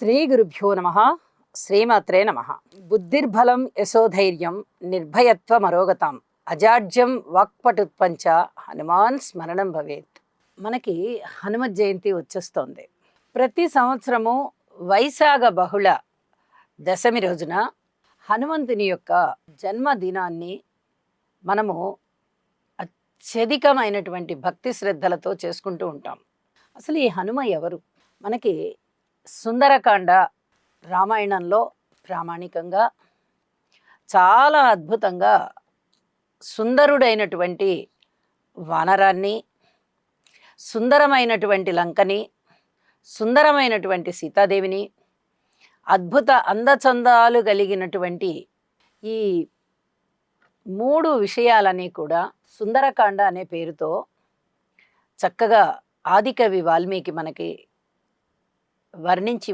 శ్రీ గురుభ్యో నమ. శ్రీమాత్రే నమ. బుద్ధిర్బలం యశోధైర్యం నిర్భయత్వమరోగతాం అజాడ్యం వాక్పటుత్పంచ హనుమాన్ స్మరణం భవేత్. మనకి హనుమ జయంతి వచ్చేస్తోంది. ప్రతి సంవత్సరము వైశాఖ బహుళ దశమి రోజున హనుమంతుని యొక్క జన్మదినాన్ని మనము అత్యధికమైనటువంటి భక్తి శ్రద్ధలతో చేసుకుంటూ ఉంటాం. అసలు ఈ హనుమ ఎవరు? మనకి సుందరకాండ రామాయణంలో ప్రామాణికంగా చాలా అద్భుతంగా సుందరుడైనటువంటి వానరాన్ని, సుందరమైనటువంటి లంకని, సుందరమైనటువంటి సీతాదేవిని, అద్భుత అందచందాలు కలిగినటువంటి ఈ మూడు విషయాలని కూడా సుందరకాండ అనే పేరుతో చక్కగా ఆదికవి వాల్మీకి మనకి వర్ణించి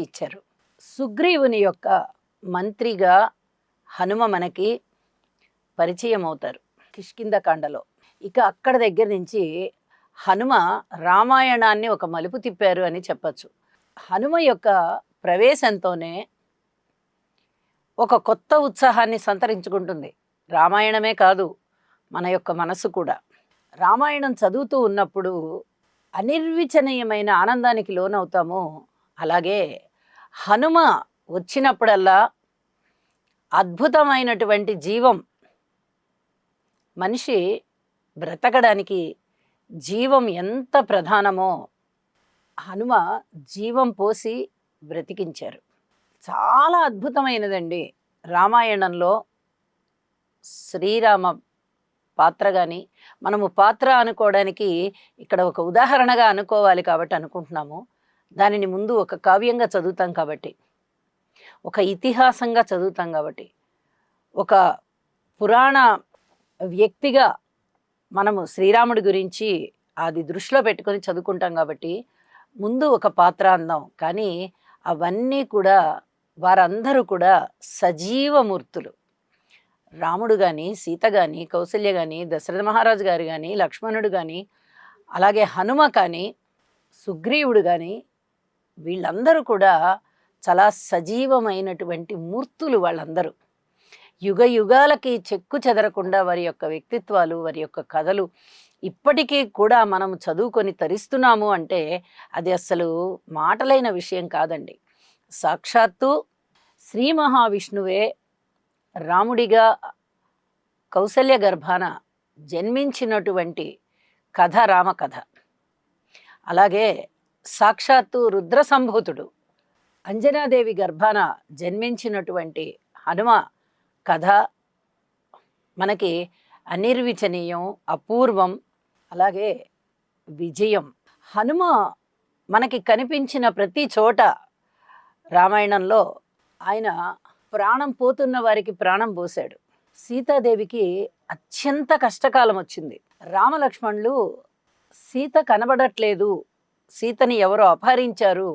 ఇచ్చారు. సుగ్రీవుని యొక్క మంత్రిగా హనుమ మనకి పరిచయం అవుతారు కిష్కింధకాండలో. ఇక అక్కడ దగ్గర నుంచి హనుమ రామాయణాన్ని ఒక మలుపు తిప్పారు అని చెప్పచ్చు. హనుమ యొక్క ప్రవేశంతోనే ఒక కొత్త ఉత్సాహాన్ని సంతరించుకుంటుంది. రామాయణమే కాదు, మన యొక్క మనసు కూడా. రామాయణం చదువుతూ ఉన్నప్పుడు అనిర్వచనీయమైన ఆనందానికి లోనవుతాము. అలాగే హనుమ వచ్చినప్పుడల్లా అద్భుతమైనటువంటి జీవం, మనిషి బ్రతకడానికి జీవం ఎంత ప్రధానమో హనుమ జీవం పోసి బ్రతికించారు. చాలా అద్భుతమైనదండి రామాయణంలో శ్రీరామ పాత్ర. కానీ మనము పాత్ర అనుకోవడానికి ఇక్కడ ఒక ఉదాహరణగా అనుకోవాలి కాబట్టి అనుకుంటున్నాము. దానిని ముందు ఒక కావ్యంగా చదువుతాం కాబట్టి, ఒక ఇతిహాసంగా చదువుతాం కాబట్టి, ఒక పురాణ వ్యక్తిగా మనము శ్రీరాముడి గురించి అది దృష్టిలో పెట్టుకొని చదువుకుంటాం కాబట్టి ముందు ఒక పాత్ర అందాం. కానీ అవన్నీ కూడా వారందరూ కూడా సజీవమూర్తులు. రాముడు కానీ, సీత కానీ, కౌసల్య కానీ, దశరథ మహారాజు గారు కానీ, లక్ష్మణుడు కానీ, అలాగే హనుమ కానీ, సుగ్రీవుడు కానీ, వీళ్ళందరూ కూడా చాలా సజీవమైనటువంటి మూర్తులు. వాళ్ళందరూ యుగ యుగాలకి చెక్కు చెదరకుండా వారి యొక్క వ్యక్తిత్వాలు, వారి యొక్క కథలు ఇప్పటికీ కూడా మనం చదువుకొని తరిస్తున్నాము అంటే అది అసలు మాటలైన విషయం కాదండి. సాక్షాత్తు శ్రీ మహావిష్ణువే రాముడిగా కౌసల్య గర్భాన జన్మించినటువంటి కథ రామకథ. అలాగే సాక్షాత్తు రుద్ర సంభూతుడు అంజనాదేవి గర్భాన జన్మించినటువంటి హనుమ కథ మనకి అనిర్వచనీయం, అపూర్వం, అలాగే విజయం. హనుమ మనకి కనిపించిన ప్రతి చోట రామాయణంలో ఆయన ప్రాణం పోతున్న వారికి ప్రాణం పోశాడు. సీతాదేవికి అత్యంత కష్టకాలం వచ్చింది. రామలక్ష్మణులు సీత కనబడట్లేదు, సీతని ఎవరో అపహరించారు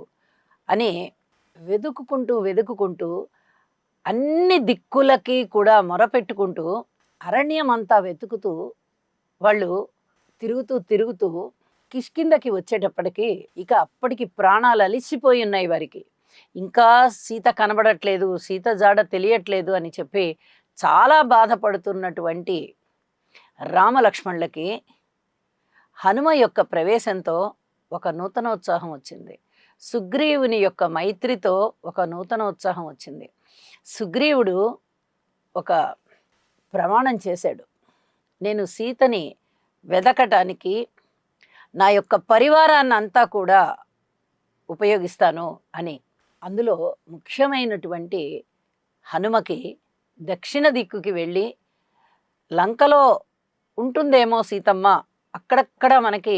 అని వెతుక్కుంటూ అన్ని దిక్కులకి కూడా మొరపెట్టుకుంటూ అరణ్యం అంతా వెతుకుతూ వాళ్ళు తిరుగుతూ కిష్కింధకి వచ్చేటప్పటికి ఇక అప్పటికి ప్రాణాలు అలిసిపోయి ఉన్నాయి వారికి. ఇంకా సీత కనబడట్లేదు, సీత జాడ తెలియట్లేదు అని చెప్పి చాలా బాధపడుతున్నటువంటి రామలక్ష్మణులకి హనుమ యొక్క ప్రవేశంతో ఒక నూతనోత్సాహం వచ్చింది. సుగ్రీవుని యొక్క మైత్రితో ఒక నూతనోత్సాహం వచ్చింది. సుగ్రీవుడు ఒక ప్రమాణం చేశాడు, నేను సీతని వెదకటానికి నా యొక్క పరివారాన్ని అంతా కూడా ఉపయోగిస్తాను అని. అందులో ముఖ్యమైనటువంటి హనుమకి దక్షిణ దిక్కుకి వెళ్ళి లంకలో ఉంటుందేమో సీతమ్మ, అక్కడక్కడ మనకి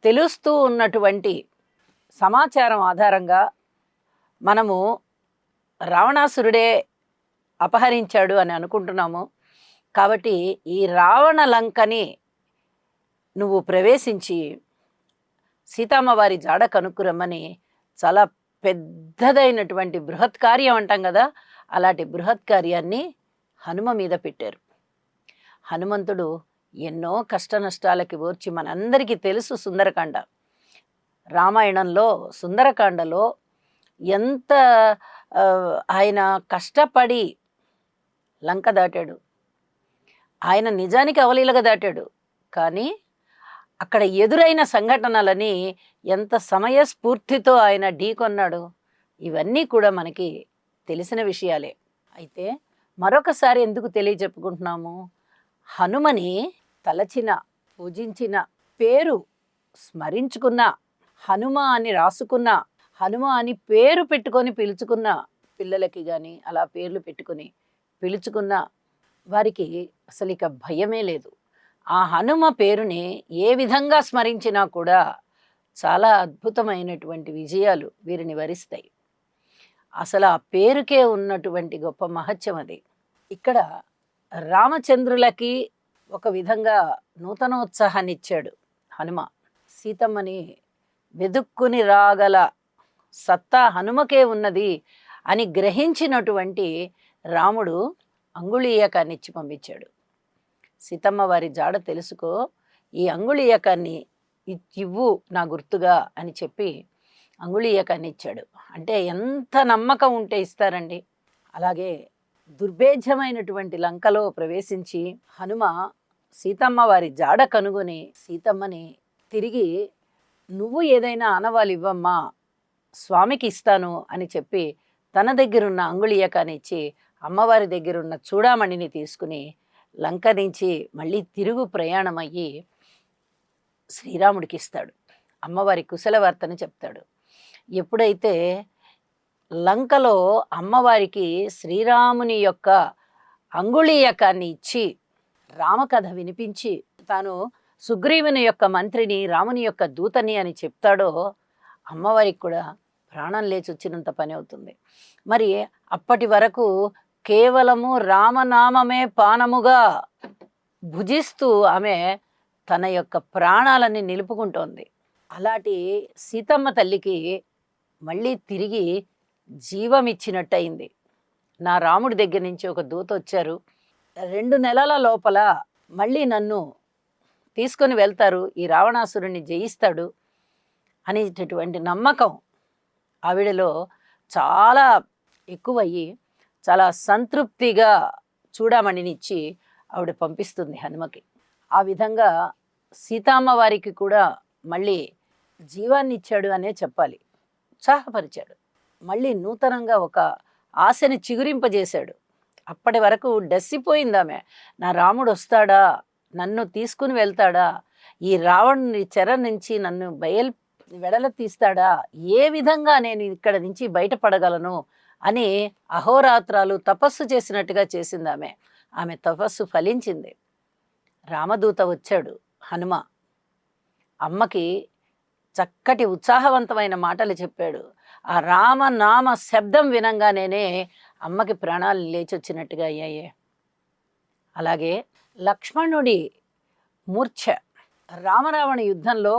తెలుస్తూ ఉన్నటువంటి సమాచారం ఆధారంగా మనము రావణాసురుడే అపహరించాడు అని అనుకుంటున్నాము. కాబట్టి ఈ రావణ లంకని నువ్వు ప్రవేశించి సీతమ్మ వారి జాడ కనుక్కురమ్మని చాలా పెద్దదైనటువంటి బృహత్ కార్యం అంటాం కదా, అలాంటి బృహత్ కార్యాన్ని హనుమ మీద పెట్టారు. హనుమంతుడు ఎన్నో కష్ట నష్టాలకి ఓర్చి, మనందరికీ తెలుసు సుందరకాండ, రామాయణంలో సుందరకాండలో ఎంత ఆయన కష్టపడి లంక దాటాడు. ఆయన నిజానికి అవలీలగా దాటాడు. కానీ అక్కడ ఎదురైన సంఘటనలని ఎంత సమయస్ఫూర్తితో ఆయన ఢీకొన్నాడు. ఇవన్నీ కూడా మనకి తెలిసిన విషయాలే. అయితే మరొకసారి ఎందుకు తెలియజెప్పుకుంటున్నాము? హనుమని తలచిన, పూజించిన, పేరు స్మరించుకున్న, హనుమ అని రాసుకున్న, హనుమ అని పేరు పెట్టుకొని పిలుచుకున్న పిల్లలకి కానీ అలా పేర్లు పెట్టుకొని పిలుచుకున్న వారికి అసలు ఇక భయమే లేదు. ఆ హనుమ పేరుని ఏ విధంగా స్మరించినా కూడా చాలా అద్భుతమైనటువంటి విజయాలు వీరిని వరిస్తాయి. అసలు ఆ పేరుకే ఉన్నటువంటి గొప్ప మహత్యం అది. ఇక్కడ రామచంద్రులకి ఒక విధంగా నూతనోత్సాహాన్ని ఇచ్చాడు హనుమ. సీతమ్మని వెదుక్కుని రాగల సత్తా హనుమకే ఉన్నది అని గ్రహించినటువంటి రాముడు అంగుళీయకాన్ని ఇచ్చి పంపించాడు. సీతమ్మ వారి జాడ తెలుసుకో, ఈ అంగుళీయకాన్ని ఇవ్వు నా గుర్తుగా అని చెప్పి అంగుళీయకాన్ని ఇచ్చాడు. అంటే ఎంత నమ్మకం ఉంటే ఇస్తారండి. అలాగే దుర్భేద్యమైనటువంటి లంకలో ప్రవేశించి హనుమ సీతమ్మ వారి జాడ కనుగొని సీతమ్మని తిరిగి నువ్వు ఏదైనా ఆనవాళ్ళు ఇవ్వమ్మా, స్వామికి ఇస్తాను అని చెప్పి తన దగ్గరున్న అంగుళీయకాన్ని ఇచ్చి అమ్మవారి దగ్గరున్న చూడామణిని తీసుకుని లంక నుంచి మళ్ళీ తిరుగు ప్రయాణమయ్యి శ్రీరాముడికి ఇస్తాడు. అమ్మవారి కుశలవార్తని చెప్తాడు. ఎప్పుడైతే లంకలో అమ్మవారికి శ్రీరాముని యొక్క అంగుళీయకాన్ని ఇచ్చి రామకథ వినిపించి తాను సుగ్రీవుని యొక్క మంత్రిని, రాముని యొక్క దూతని అని చెప్తాడో అమ్మవారికి కూడా ప్రాణం లేచొచ్చినంత పని అవుతుంది. మరి అప్పటి వరకు కేవలము రామనామమే పానముగా భుజిస్తూ ఆమె తన యొక్క ప్రాణాలని నిలుపుకుంటోంది. అలాంటి సీతమ్మ తల్లికి మళ్ళీ తిరిగి జీవం ఇచ్చినట్టయింది. నా రాముడి దగ్గర నుంచి ఒక దూత వచ్చారు, 2 నెలల లోపల మళ్ళీ నన్ను తీసుకొని వెళ్తారు, ఈ రావణాసురుణ్ణి జయిస్తాడు అనేటటువంటి నమ్మకం ఆవిడలో చాలా ఎక్కువయ్యి చాలా సంతృప్తిగా చూడమణినిచ్చి ఆవిడ పంపిస్తుంది హనుమకి. ఆ విధంగా సీతమ్మ వారికి కూడా మళ్ళీ జీవాన్ని ఇచ్చాడు అనే చెప్పాలి. ఉత్సాహపరిచాడు. మళ్ళీ నూతనంగా ఒక ఆశని చిగురింపజేశాడు. అప్పటి వరకు డస్సిపోయింది ఆమె. నా రాముడు వస్తాడా, నన్ను తీసుకుని వెళ్తాడా, ఈ రావణుని చెర నుంచి నన్ను వెడల తీస్తాడా, ఏ విధంగా నేను ఇక్కడ నుంచి బయటపడగలను అని అహోరాత్రాలు తపస్సు చేసినట్టుగా చేసింది ఆమె. ఆమె తపస్సు ఫలించింది. రామదూత వచ్చాడు హనుమ. అమ్మకి చక్కటి ఉత్సాహవంతమైన మాటలు చెప్పాడు. ఆ రామనామ శబ్దం వినంగానే అమ్మకి ప్రాణాలు లేచొచ్చినట్టుగా అయ్యాయే. అలాగే లక్ష్మణుడి మూర్ఛ, రామరావణ యుద్ధంలో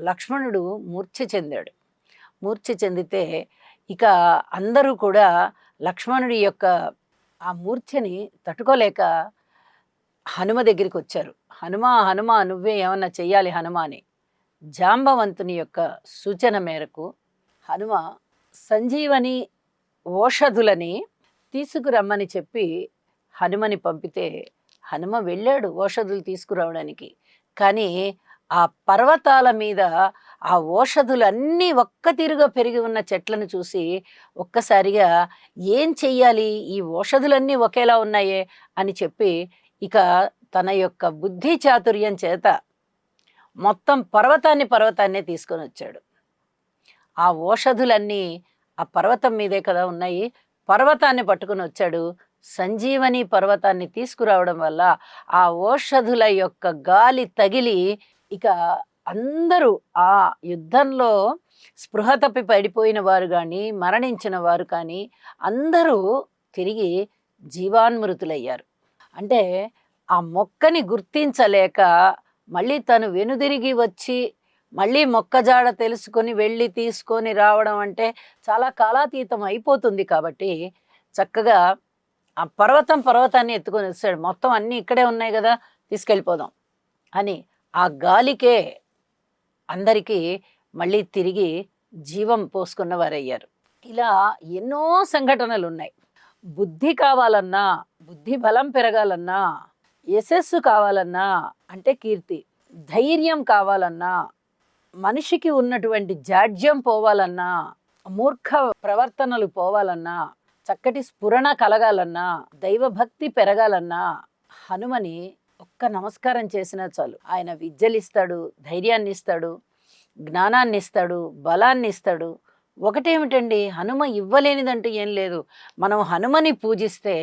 లక్ష్మణుడు మూర్ఛ చెందాడు. మూర్ఛ చెందితే ఇక అందరూ కూడా లక్ష్మణుడి యొక్క ఆ మూర్ఛని తట్టుకోలేక హనుమ దగ్గరికి వచ్చారు. హనుమ హనుమ నువ్వే ఏమన్నా చెయ్యాలి హనుమ అని. జాంబవంతుని యొక్క సూచన మేరకు హనుమ సంజీవని ఓషధులని తీసుకురమ్మని చెప్పి హనుమని పంపితే హనుమ వెళ్ళాడు ఓషధులు తీసుకురావడానికి. కానీ ఆ పర్వతాల మీద ఆ ఓషధులన్నీ ఒక్కతీరుగా పెరిగి ఉన్న చెట్లను చూసి ఒక్కసారిగా ఏం చెయ్యాలి, ఈ ఓషధులన్నీ ఒకేలా ఉన్నాయే అని చెప్పి ఇక తన యొక్క బుద్ధి చాతుర్యం చేత మొత్తం పర్వతాన్నే తీసుకొని వచ్చాడు. ఆ ఓషధులన్నీ ఆ పర్వతం మీదే కదా ఉన్నాయి. పర్వతాన్ని పట్టుకుని వచ్చాడు. సంజీవని పర్వతాన్ని తీసుకురావడం వల్ల ఆ ఓషధుల యొక్క గాలి తగిలి ఇక అందరూ ఆ యుద్ధంలో స్పృహ తప్పి పడిపోయిన వారు కానీ మరణించిన వారు కానీ అందరూ తిరిగి జీవాన్మృతులయ్యారు. అంటే ఆ మొక్కని గుర్తించలేక మళ్ళీ తను వెనుదిరిగి వచ్చి మళ్ళీ మొక్కజాడ తెలుసుకొని వెళ్ళి తీసుకొని రావడం అంటే చాలా కాలాతీతం అయిపోతుంది. కాబట్టి చక్కగా ఆ పర్వతాన్ని ఎత్తుకొని వచ్చాడు. మొత్తం అన్నీ ఇక్కడే ఉన్నాయి కదా, తీసుకెళ్ళిపోదాం అని ఆ గాలికే అందరికీ మళ్ళీ తిరిగి జీవం పోసుకున్న వారయ్యారు. ఇలా ఎన్నో సంఘటనలు ఉన్నాయి. బుద్ధి కావాలన్నా, బుద్ధి బలం పెరగాలన్నా, యశస్సు కావాలన్నా అంటే కీర్తి, ధైర్యం కావాలన్నా, మనిషికి ఉన్నటువంటి జాడ్యం పోవాలన్నా, మూర్ఖ ప్రవర్తనలు పోవాలన్నా, చక్కటి స్ఫురణ కలగాలన్నా, దైవభక్తి పెరగాలన్నా హనుమని ఒక్క నమస్కారం చేసినా చాలు. ఆయన విద్యలిస్తాడు, ధైర్యాన్ని ఇస్తాడు, జ్ఞానాన్ని ఇస్తాడు, బలాన్ని ఇస్తాడు. ఒకటేమిటండి, హనుమ ఇవ్వలేనిదంటూ ఏం లేదు. మనం హనుమని పూజిస్తే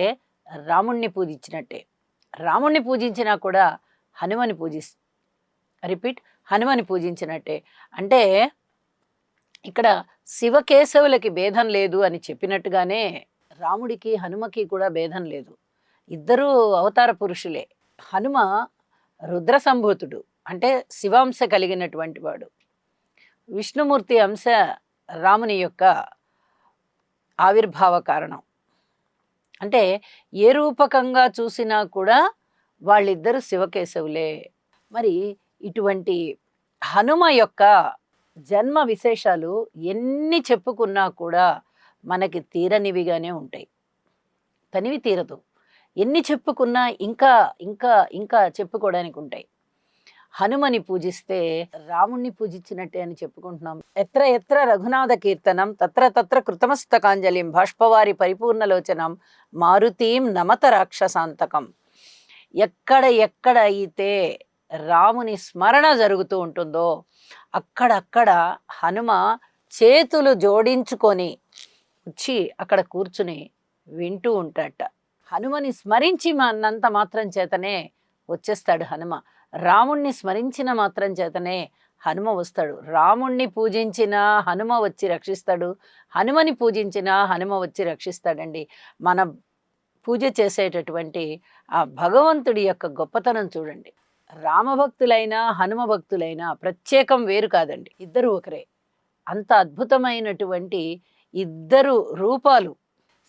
రాముణ్ణి పూజించినట్టే. రాముణ్ణి పూజించినా కూడా హనుమని రిపీట్, హనుమని పూజించినట్టే. అంటే ఇక్కడ శివకేశవులకి భేదం లేదు అని చెప్పినట్టుగానే రాముడికి హనుమకి కూడా భేదం లేదు. ఇద్దరూ అవతార పురుషులే. హనుమ రుద్ర సంభూతుడు, అంటే శివాంశ కలిగినటువంటి వాడు. విష్ణుమూర్తి అంశ రాముని యొక్క ఆవిర్భావ కారణం. అంటే ఏ రూపకంగా చూసినా కూడా వాళ్ళిద్దరు శివకేశవులే. మరి ఇటువంటి హనుమ యొక్క జన్మ విశేషాలు ఎన్ని చెప్పుకున్నా కూడా మనకి తీరనివిగానే ఉంటాయి. తనివి తీరదు. ఎన్ని చెప్పుకున్నా ఇంకా ఇంకా ఇంకా చెప్పుకోవడానికి ఉంటాయి. హనుమని పూజిస్తే రాముణ్ణి పూజించినట్టే అని చెప్పుకుంటున్నాం. ఎత్ర ఎత్ర రఘునాథ కీర్తనం తత్ర తత్ర కృతమస్తకాంజలిం బాష్పవారి పరిపూర్ణలోచనం మారుతీం నమత రాక్షసాంతకం. ఎక్కడ ఎక్కడ అయితే రాముని స్మరణ జరుగుతూ ఉంటుందో అక్కడక్కడ హనుమ చేతులు జోడించుకొని వచ్చి అక్కడ కూర్చుని వింటూ ఉంటాడట. హనుమని స్మరించి అన్నంత మాత్రం చేతనే వచ్చేస్తాడు హనుమ. రాముణ్ణి స్మరించిన మాత్రం చేతనే హనుమ వస్తాడు. రాముణ్ణి పూజించిన హనుమ వచ్చి రక్షిస్తాడు, హనుమని పూజించిన హనుమ వచ్చి రక్షిస్తాడండి. మన పూజ చేసేటటువంటి ఆ భగవంతుడి యొక్క గొప్పతనం చూడండి. రామభక్తులైనా హనుమ భక్తులైనా ప్రత్యేకం వేరు కాదండి, ఇద్దరు ఒకరే. అంత అద్భుతమైనటువంటి ఇద్దరు రూపాలు.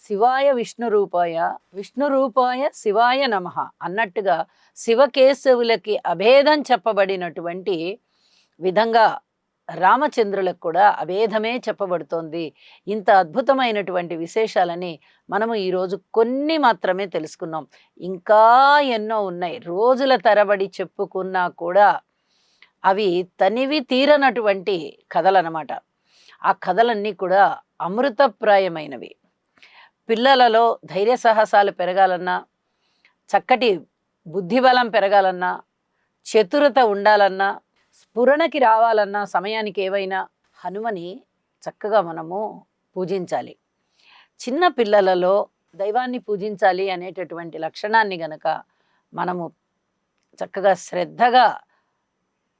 శివాయ విష్ణు రూపాయ, విష్ణు రూపాయ శివాయ నమః అన్నట్టుగా శివకేశవులకి అభేదం చెప్పబడినటువంటి విధంగా రామచంద్రులకు కూడా అభేదమే చెప్పబడుతోంది. ఇంత అద్భుతమైనటువంటి విశేషాలని మనము ఈరోజు కొన్ని మాత్రమే తెలుసుకున్నాం. ఇంకా ఎన్నో ఉన్నాయి. రోజుల తరబడి చెప్పుకున్నా కూడా అవి తనివి తీరనటువంటి కథలన్నమాట. ఆ కథలన్నీ కూడా అమృతప్రాయమైనవి. పిల్లలలో ధైర్య సాహసాలు పెరగాలన్నా, చక్కటి బుద్ధిబలం పెరగాలన్నా, చతురత ఉండాలన్నా, స్ఫురణకి రావాలన్నా, సమయానికి ఏవైనా హనుమని చక్కగా మనము పూజించాలి. చిన్న పిల్లలలో దైవాన్ని పూజించాలి అనేటటువంటి లక్షణాన్ని గనక మనము చక్కగా శ్రద్ధగా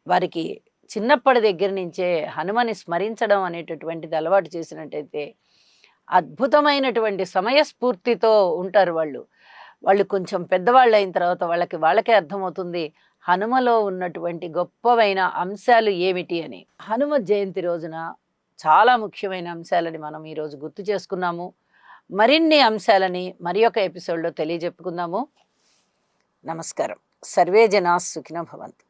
వారికి చిన్నప్పటి దగ్గర నుంచే హనుమని స్మరించడం అనేటటువంటిది అలవాటు చేసినట్టయితే అద్భుతమైనటువంటి సమయస్ఫూర్తితో ఉంటారు వాళ్ళు. వాళ్ళు కొంచెం పెద్దవాళ్ళు అయిన తర్వాత వాళ్ళకే అర్థమవుతుంది హనుమలో ఉన్నటువంటి గొప్పవైన అంశాలు ఏమిటి అని. హనుమ జయంతి రోజున చాలా ముఖ్యమైన అంశాలని మనం ఈరోజు గుర్తు చేసుకున్నాము. మరిన్ని అంశాలని మరి ఒక ఎపిసోడ్లో తెలియజెప్పుకుందాము. నమస్కారం. సర్వే జనా సుఖినో భవంతు.